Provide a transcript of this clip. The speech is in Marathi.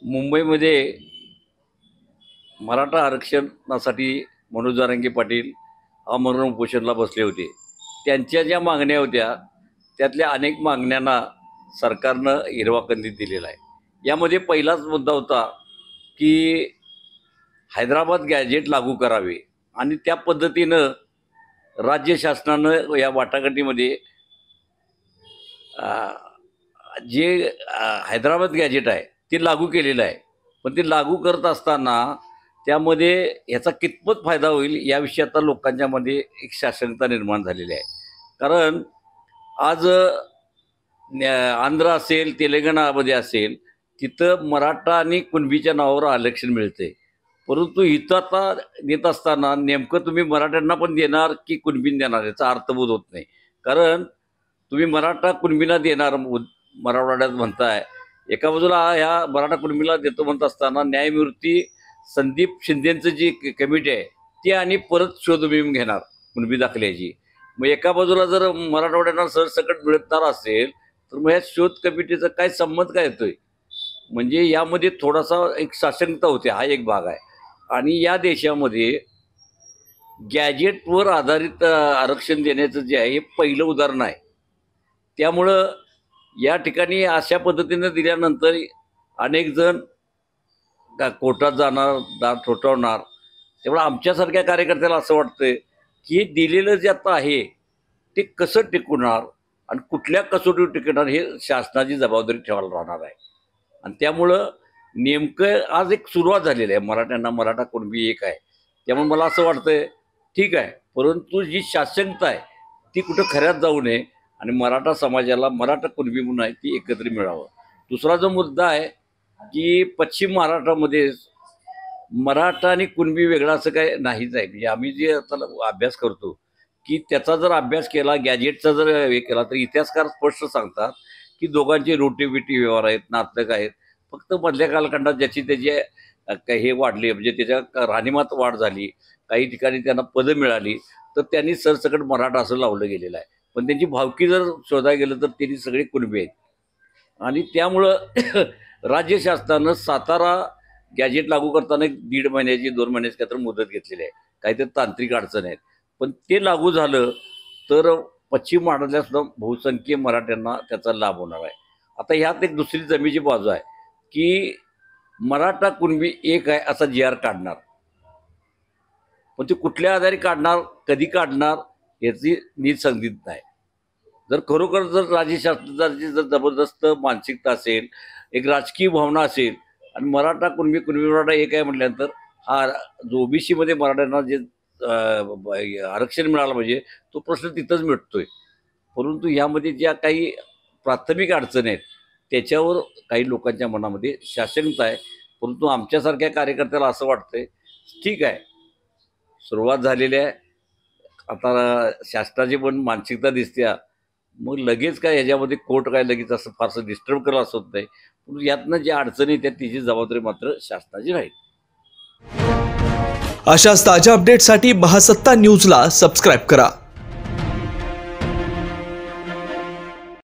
मुंबईमध्ये मराठा आरक्षणासाठी मनोज जरांगे पाटील आमरण उपोषणाला बसले होते। त्यांच्या ज्या मागण्या होत्या त्यातल्या अनेक मागण्यांना सरकारनं हिरवा कंदील दिलेला आहे। यामध्ये पहिलाच मुद्दा होता की हैदराबाद गॅजेट लागू करावे आणि त्या पद्धतीनं राज्य शासनानं या वाटाघाटीमध्ये जे हैदराबाद गॅजेट आहे ते लागू केलेलं आहे। पण ते लागू करत असताना त्यामध्ये याचा कितपत फायदा होईल याविषयी आता लोकांच्यामध्ये एक साशंकता निर्माण झालेली आहे। कारण आज आंध्र असेल, तेलंगणामध्ये असेल, तिथं मराठा आणि कुणबीच्या नावावर आरक्षण मिळते। परंतु इथं आता देत असताना नेमकं तुम्ही मराठ्यांना पण देणार की कुणबींना देणार याचा अर्थबोध होत नाही। कारण तुम्ही मराठा कुणबीला देणार मराठवाड्यात म्हणताय, एका बाजूला ह्या मराठा कुणबीला देतो म्हणत असताना न्यायमूर्ती संदीप शिंदेचं जी कमिटी आहे ती आणि परत शोध मोहीम घेणार कुणबी दाखल्याची। मग एका बाजूला जर मराठवाड्यांना सरसकट मिळणार असेल तर मग या शोध कमिटीचा काय संबंध काय येतोय? म्हणजे यामध्ये थोडासा एक साशंकता होते, हा एक भाग आहे। आणि या देशामध्ये गॅजेटवर आधारित आरक्षण देण्याचं जे आहे हे पहिलं उदाहरण आहे। त्यामुळं या ठिकाणी अशा पद्धतीनं दिल्यानंतर अनेक जण कोर्टात जाणार, दार ठोठावणार। त्यामुळे आमच्यासारख्या कार्यकर्त्याला असं वाटतं की दिलेलं जे आता आहे ते कसं टिकवणार आणि कुठल्या कसोटीवर टिकवणार हे शासनाची जबाबदारी ठेवायला राहणार आहे। आणि त्यामुळं नेमकं आज एक सुरुवात झालेली आहे, मराठ्यांना मराठा कुणबी एक आहे। त्यामुळे मला असं वाटतंय ठीक आहे, परंतु जी साशंकता आहे ती कुठं खऱ्यात जाऊ नये आणि मराठा समाजाला मराठा कुणबी म्हणून आहे ती एकत्र मिळावं। दुसरा जो मुद्दा आहे की पश्चिम महाराष्ट्रामध्ये मराठा आणि कुणबी वेगळा असं काय नाहीच आहे। म्हणजे आम्ही जे आता अभ्यास करतो की त्याचा जर अभ्यास केला, गॅजेटचा जर हे केला तर इतिहासकार स्पष्ट सांगतात की दोघांचे रोटीबिटी व्यवहार आहेत, नातलग आहेत। फक्त मधल्या कालखंडात ज्याची त्याचे हे वाढले, म्हणजे त्याच्या राहणीमात वाढ झाली, काही ठिकाणी त्यांना पदं मिळाली तर त्यांनी सरसकट मराठा असं लावलं गेलेलं आहे। पण त्यांची भावकी जर शोधायला गेलं तर त्यांनी सगळे कुणबी आहेत। आणि त्यामुळं राज्य शासनानं सातारा गॅजेट लागू करताना 1.5 महिन्याची 2 महिन्याची काहीतरी मुदत घेतलेली आहे, काहीतरी तांत्रिक अडचण आहेत। पण ते लागू झालं तर पश्चिम महाराष्ट्रातल्या सुद्धा बहुसंख्य मराठ्यांना त्याचा लाभ होणार आहे। आता ह्यात एक दुसरी जमेची बाजू आहे की मराठा कुणबी एक आहे असा GR काढणार, पण ते कुठल्या आधारे काढणार, कधी काढणार याची नीट सांगितली नाही। जर खरोखर जर राज्य शासनाची जर जबरदस्त मानसिकता असेल, एक राजकीय भावना असेल आणि मराठा कुणबी मराठा एक आहे म्हटल्यानंतर हा जो OBC मध्ये मराठ्यांना जे आरक्षण मिळालं पाहिजे तो प्रश्न तिथंच मिटतोय। परंतु यामध्ये ज्या काही प्राथमिक अडचणी आहेत त्याच्यावर काही लोकांच्या मनामध्ये साशंकता आहे। परंतु आमच्यासारख्या कार्यकर्त्याला असं वाटतंय ठीक आहे, सुरुवात झालेली आहे, आता शासनाची पण मानसिकता दिसते, मग लगेच काय ह्याच्यामध्ये कोर्ट काय लगेच असं फारसं डिस्टर्ब करायला असं होत नाही। पण यातनं ज्या अडचणी येतात तिची जबाबदारी मात्र शासनाची राहील। अशाच ताज्या अपडेटसाठी महासत्ता न्यूजला सबस्क्राईब करा।